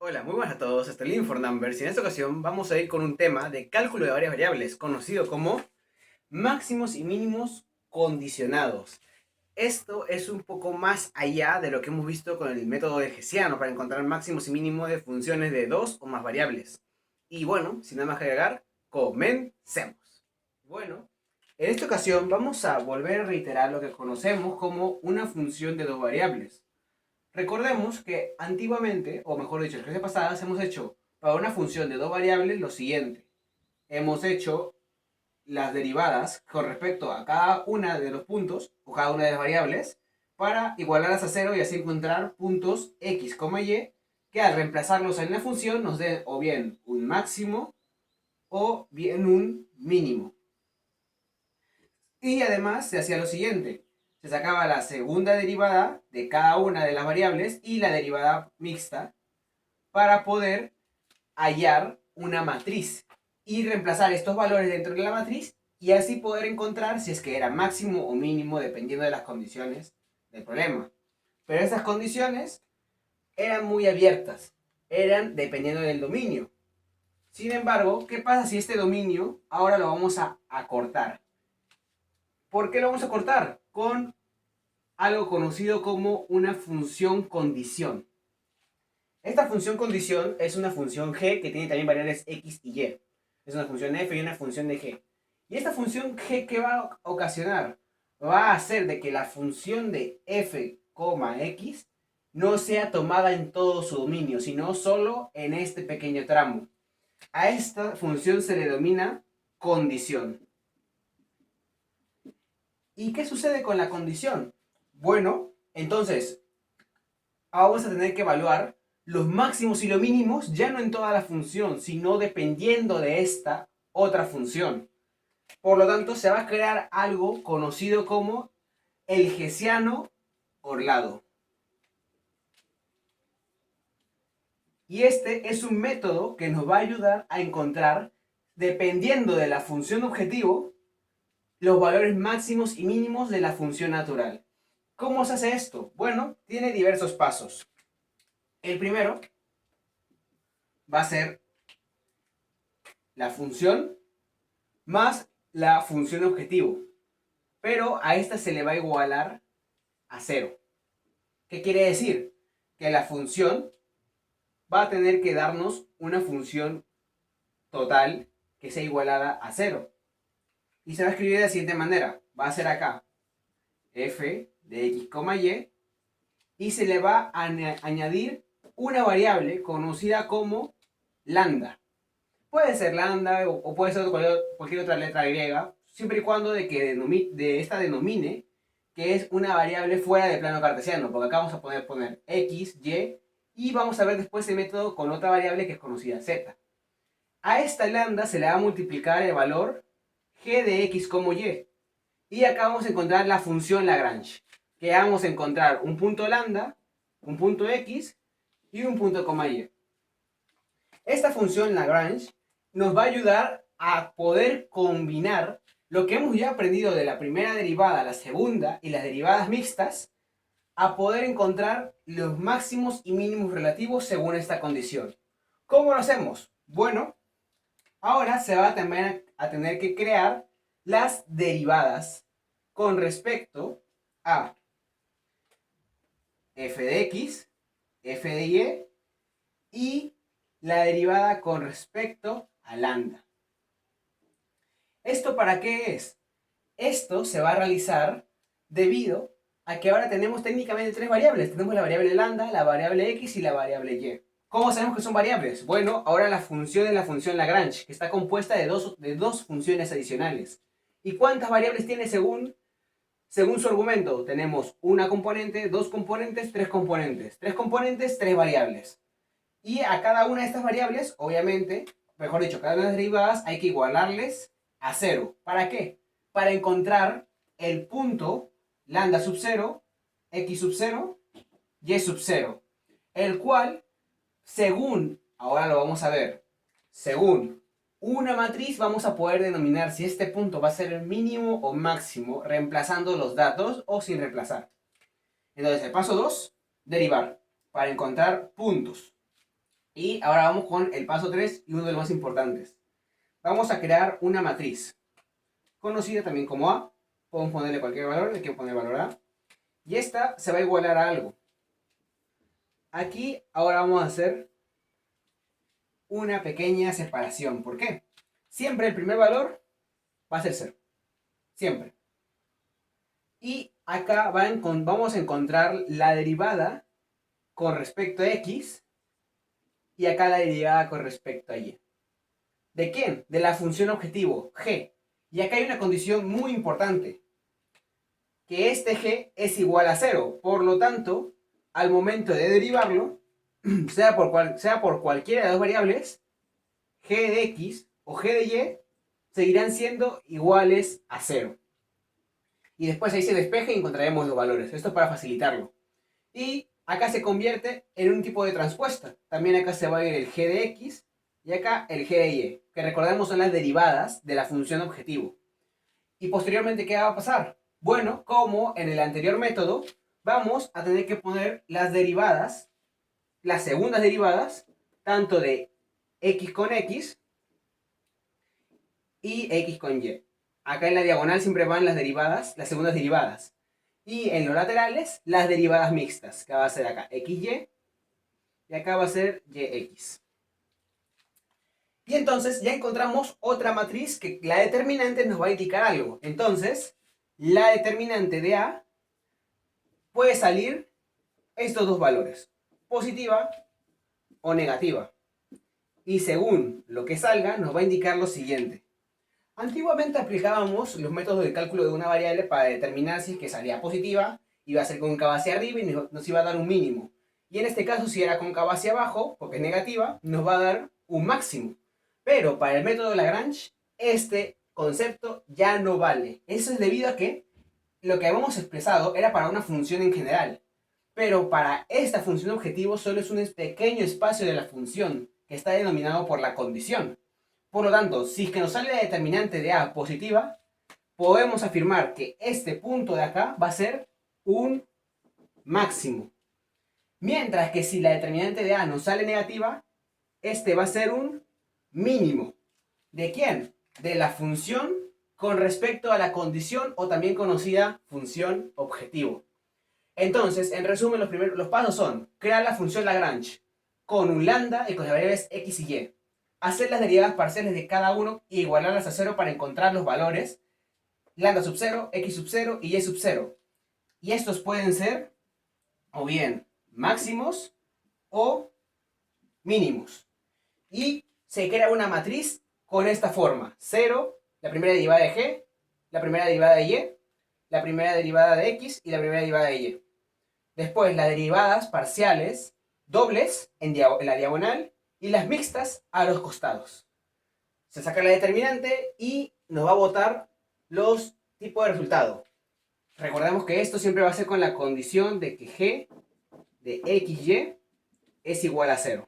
Hola, muy buenas a todos, esto es Lin for Numbers y en esta ocasión vamos a ir con un tema de cálculo de varias variables, conocido como máximos y mínimos condicionados. Esto es un poco más allá de lo que hemos visto con el método de Hessiano para encontrar máximos y mínimos de funciones de dos o más variables. Y bueno, sin nada más que agregar, comencemos. Bueno, en esta ocasión vamos a volver a reiterar lo que conocemos como una función de dos variables. Recordemos que antiguamente, o mejor dicho, en clases pasadas, hemos hecho para una función de dos variables lo siguiente. Hemos hecho las derivadas con respecto a cada una de los puntos o cada una de las variables para igualarlas a cero y así encontrar puntos x, y que al reemplazarlos en la función nos den o bien un máximo o bien un mínimo. Y además se hacía lo siguiente. Se sacaba la segunda derivada de cada una de las variables y la derivada mixta para poder hallar una matriz y reemplazar estos valores dentro de la matriz y así poder encontrar si es que era máximo o mínimo dependiendo de las condiciones del problema. Pero esas condiciones eran muy abiertas, eran dependiendo del dominio. Sin embargo, ¿qué pasa si este dominio ahora lo vamos a acortar? ¿Por qué lo vamos a cortar? Con algo conocido como una función condición. Esta función condición es una función g que tiene también variables x y y. Es una función f y una función de g. Y esta función g, ¿qué va a ocasionar? Va a hacer de que la función de f, x no sea tomada en todo su dominio, sino solo en este pequeño tramo. A esta función se le denomina condición. ¿Y qué sucede con la condición? Bueno, entonces vamos a tener que evaluar los máximos y los mínimos ya no en toda la función, sino dependiendo de esta otra función. Por lo tanto, se va a crear algo conocido como el Hessiano orlado. Y este es un método que nos va a ayudar a encontrar, dependiendo de la función objetivo, los valores máximos y mínimos de la función natural. ¿Cómo se hace esto? Bueno, tiene diversos pasos. El primero va a ser la función más la función objetivo. Pero a esta se le va a igualar a cero. ¿Qué quiere decir? Que la función va a tener que darnos una función total que sea igualada a cero. Y se va a escribir de la siguiente manera. Va a ser acá f de x, y se le va a añadir una variable conocida como lambda. Puede ser lambda o puede ser cualquier otra letra griega, siempre y cuando de esta denomine que es una variable fuera del plano cartesiano, porque acá vamos a poner x, y vamos a ver después el método con otra variable que es conocida z. A esta lambda se le va a multiplicar el valor g de x como y. Y acá vamos a encontrar la función Lagrange, que vamos a encontrar un punto lambda, un punto x y un punto y. Esta función Lagrange nos va a ayudar a poder combinar lo que hemos ya aprendido de la primera derivada, la segunda y las derivadas mixtas, a poder encontrar los máximos y mínimos relativos según esta condición. ¿Cómo lo hacemos? Bueno, ahora se va también a tener que crear las derivadas con respecto a f de x, f de y la derivada con respecto a lambda. ¿Esto para qué es? Esto se va a realizar debido a que ahora tenemos técnicamente tres variables. Tenemos la variable lambda, la variable x y la variable y. ¿Cómo sabemos que son variables? Bueno, ahora la función es la función Lagrange, que está compuesta de dos funciones adicionales. ¿Y cuántas variables tiene según su argumento? Tenemos una componente, dos componentes, tres componentes. Tres componentes, tres variables. Y a cada una de estas variables, obviamente, mejor dicho, cada una de las derivadas hay que igualarles a cero. ¿Para qué? Para encontrar el punto lambda sub 0, x sub 0, y sub 0. El cual, según, ahora lo vamos a ver, según una matriz vamos a poder denominar si este punto va a ser el mínimo o máximo, reemplazando los datos o sin reemplazar. Entonces, el paso 2, derivar, para encontrar puntos. Y ahora vamos con el paso 3 y uno de los más importantes. Vamos a crear una matriz, conocida también como A. Podemos ponerle cualquier valor, hay que poner valor A. Y esta se va a igualar a algo. Aquí ahora vamos a hacer una pequeña separación. ¿Por qué? Siempre el primer valor va a ser 0. Siempre. Y acá vamos a encontrar la derivada con respecto a x y acá la derivada con respecto a y. ¿De quién? De la función objetivo, g. Y acá hay una condición muy importante, que este g es igual a 0. Por lo tanto, al momento de derivarlo, sea por cualquiera de las dos variables, g de x o g de y seguirán siendo iguales a 0. Y después ahí se despeja y encontraremos los valores. Esto es para facilitarlo. Y acá se convierte en un tipo de transpuesta. También acá se va a ir el g de x y acá el g de y, que recordemos son las derivadas de la función objetivo. Y posteriormente, ¿qué va a pasar? Bueno, como en el anterior método, vamos a tener que poner las derivadas, las segundas derivadas, tanto de x con x y x con y. Acá en la diagonal siempre van las derivadas, las segundas derivadas. Y en los laterales, las derivadas mixtas, que va a ser acá xy y acá va a ser yx. Y entonces ya encontramos otra matriz que la determinante nos va a indicar algo. Entonces, la determinante de A puede salir estos dos valores, positiva o negativa. Y según lo que salga, nos va a indicar lo siguiente. Antiguamente aplicábamos los métodos de cálculo de una variable para determinar si es que salía positiva, iba a ser cóncava hacia arriba y nos iba a dar un mínimo. Y en este caso, si era cóncava hacia abajo, porque es negativa, nos va a dar un máximo. Pero para el método de Lagrange, este concepto ya no vale. Eso es debido a que lo que habíamos expresado era para una función en general. Pero para esta función objetivo solo es un pequeño espacio de la función que está denominado por la condición. Por lo tanto, si es que nos sale la determinante de A positiva, podemos afirmar que este punto de acá va a ser un máximo. Mientras que si la determinante de A nos sale negativa, este va a ser un mínimo. ¿De quién? De la función con respecto a la condición o también conocida función objetivo. Entonces, en resumen, los pasos son crear la función Lagrange con un lambda y con las variables x y y. Hacer las derivadas parciales de cada uno e igualarlas a 0 para encontrar los valores lambda sub 0, x sub 0 y y sub 0. Y estos pueden ser o bien máximos o mínimos. Y se crea una matriz con esta forma. 0, la primera derivada de g, la primera derivada de y, la primera derivada de x y la primera derivada de y. Después las derivadas parciales dobles en la diagonal y las mixtas a los costados. Se saca la determinante y nos va a botar los tipos de resultado. Recordemos que esto siempre va a ser con la condición de que g de xy es igual a 0.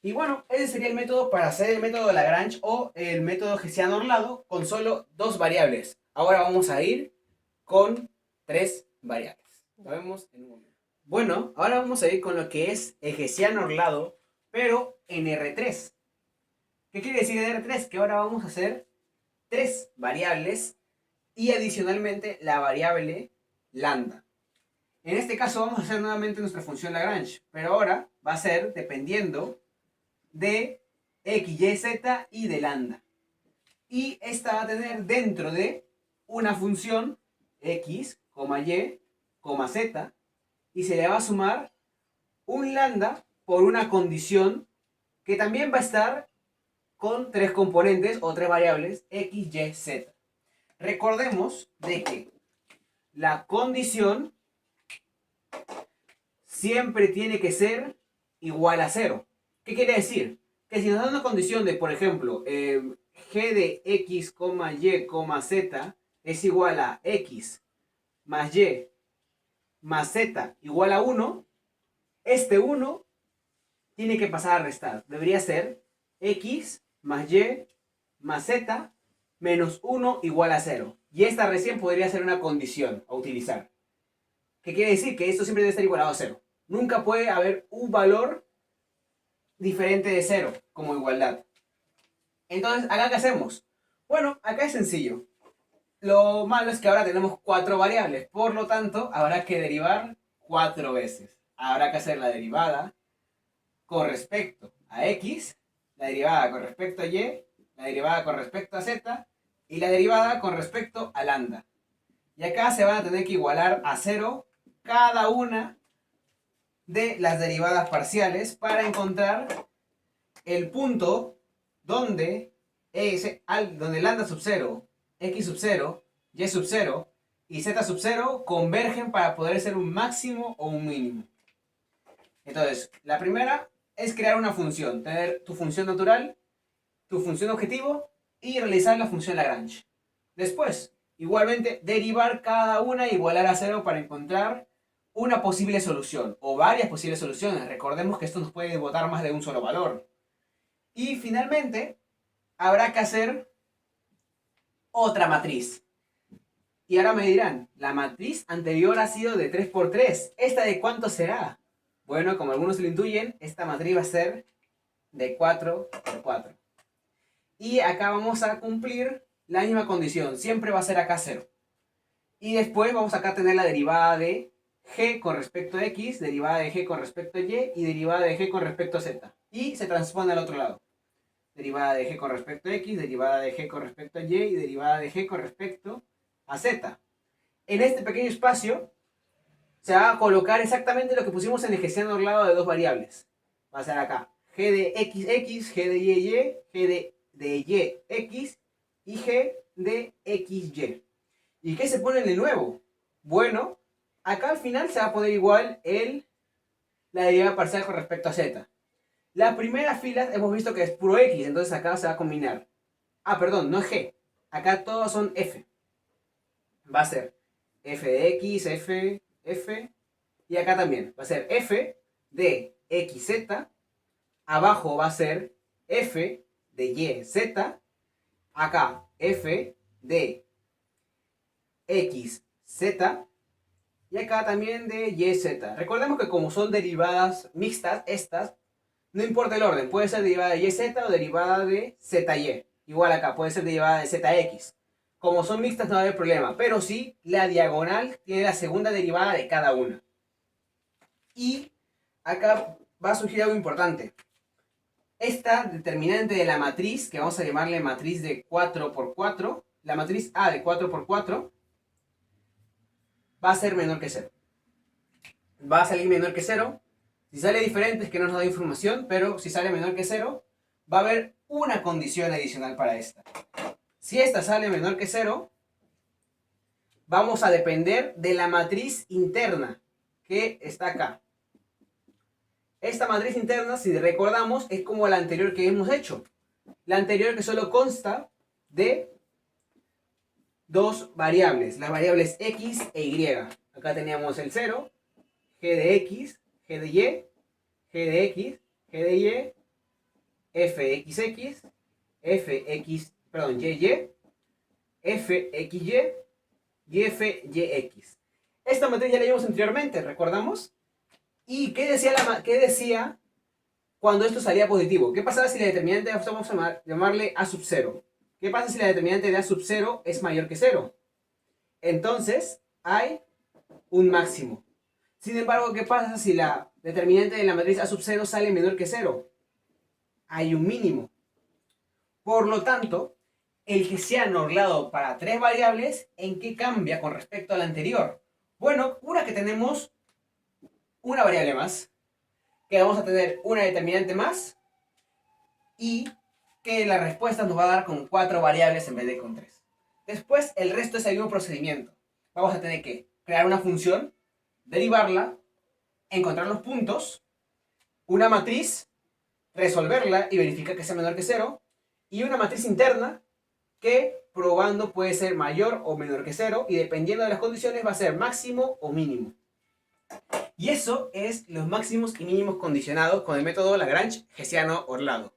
Y bueno, ese sería el método para hacer el método de Lagrange o el método Hessiano-Orlado con solo dos variables. Ahora vamos a ir con tres variables. Lo vemos en un momento. Bueno, ahora vamos a ir con lo que es el Hessiano-Orlado, pero en R3. ¿Qué quiere decir R3? Que ahora vamos a hacer tres variables y adicionalmente la variable lambda. En este caso vamos a hacer nuevamente nuestra función Lagrange, pero ahora va a ser dependiendo de x, y, z y de lambda. Y esta va a tener dentro de una función x, y, z, y se le va a sumar un lambda por una condición que también va a estar con tres componentes o tres variables x, y, z. Recordemos de que la condición siempre tiene que ser igual a 0. ¿Qué quiere decir? Que si nos da una condición de, por ejemplo, g de x, y, z es igual a x más y más z igual a 1, este 1 tiene que pasar a restar. Debería ser x más y más z menos 1 igual a 0. Y esta recién podría ser una condición a utilizar. ¿Qué quiere decir? Que esto siempre debe estar igualado a 0. Nunca puede haber un valor diferente de 0 como igualdad. Entonces, ¿acá qué hacemos? Bueno, acá es sencillo. Lo malo es que ahora tenemos 4 variables, por lo tanto, habrá que derivar 4 veces. Habrá que hacer la derivada con respecto a x, la derivada con respecto a y, la derivada con respecto a z y la derivada con respecto a lambda. Y acá se van a tener que igualar a 0 cada una de las derivadas parciales para encontrar el punto donde, donde lambda sub 0, x sub 0, y sub 0 y z sub 0 convergen para poder ser un máximo o un mínimo. Entonces, la primera es crear una función, tener tu función natural, tu función objetivo y realizar la función Lagrange. Después, igualmente, derivar cada una e igualar a 0 para encontrar una posible solución o varias posibles soluciones. Recordemos que esto nos puede botar más de un solo valor. Y finalmente, habrá que hacer otra matriz. Y ahora me dirán, la matriz anterior ha sido de 3 por 3. ¿Esta de cuánto será? Bueno, como algunos lo intuyen, esta matriz va a ser de 4 por 4. Y acá vamos a cumplir la misma condición. Siempre va a ser acá 0. Y después vamos acá a tener la derivada de g con respecto a x, derivada de g con respecto a y y derivada de g con respecto a z. Y se transpone al otro lado. Derivada de g con respecto a x, derivada de g con respecto a y derivada de g con respecto a z. En este pequeño espacio se va a colocar exactamente lo que pusimos en el hessiano orlado de dos variables. Va a ser acá g de x, g de y, g de y, x y g de xy. ¿Y qué se pone de nuevo? Bueno, acá al final se va a poner igual la derivada parcial con respecto a z. La primera fila hemos visto que es puro x, entonces acá se va a combinar. Ah, perdón, no es g. Acá todos son f. Va a ser f de x, f. Y acá también va a ser f de xz. Abajo va a ser f de yz. Acá f de xz. Y acá también de yz. Recordemos que como son derivadas mixtas, estas, no importa el orden, puede ser derivada de yz o derivada de zy. Igual acá, puede ser derivada de zx. Como son mixtas no va a haber problema, pero sí la diagonal tiene la segunda derivada de cada una. Y acá va a surgir algo importante. Esta determinante de la matriz, que vamos a llamarle matriz de 4 por 4, la matriz A de 4 por 4, va a ser menor que 0. Va a salir menor que 0. Si sale diferente es que no nos da información, pero si sale menor que 0, va a haber una condición adicional para esta. Si esta sale menor que 0, vamos a depender de la matriz interna que está acá. Esta matriz interna, si recordamos, es como la anterior que hemos hecho. La anterior que solo consta de dos variables, las variables x e y. Acá teníamos el 0, g de x, g de y, g de x, g de y, fxx, fx, perdón, y, fxy y fyx. Esta matriz ya la vimos anteriormente, ¿recordamos? ¿Y qué decía cuando esto salía positivo? ¿Qué pasaba si la determinante, vamos a llamarle a sub 0? ¿Qué pasa si la determinante de a sub 0 es mayor que 0? Entonces hay un máximo. Sin embargo, ¿qué pasa si la determinante de la matriz a sub 0 sale menor que 0? Hay un mínimo. Por lo tanto, el hessiano orlado para tres variables, ¿en qué cambia con respecto al anterior? Bueno, una que tenemos una variable más, que vamos a tener una determinante más y que la respuesta nos va a dar con 4 variables en vez de con 3. Después el resto es el mismo procedimiento. Vamos a tener que crear una función, derivarla, encontrar los puntos, una matriz, resolverla y verificar que sea menor que 0 y una matriz interna que probando puede ser mayor o menor que 0 y dependiendo de las condiciones va a ser máximo o mínimo. Y eso es los máximos y mínimos condicionados con el método Lagrange hessiano orlado.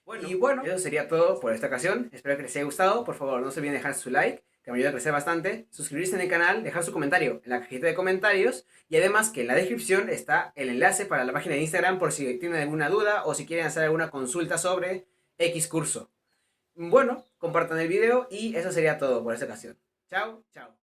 Bueno, eso sería todo por esta ocasión. Espero que les haya gustado. Por favor, no se olviden dejar su like que me ayuda a crecer bastante, suscribirse en el canal, dejar su comentario en la cajita de comentarios y además que en la descripción está el enlace para la página de Instagram por si tienen alguna duda o si quieren hacer alguna consulta sobre X curso. Bueno, compartan el video y eso sería todo por esta ocasión. Chao, chao.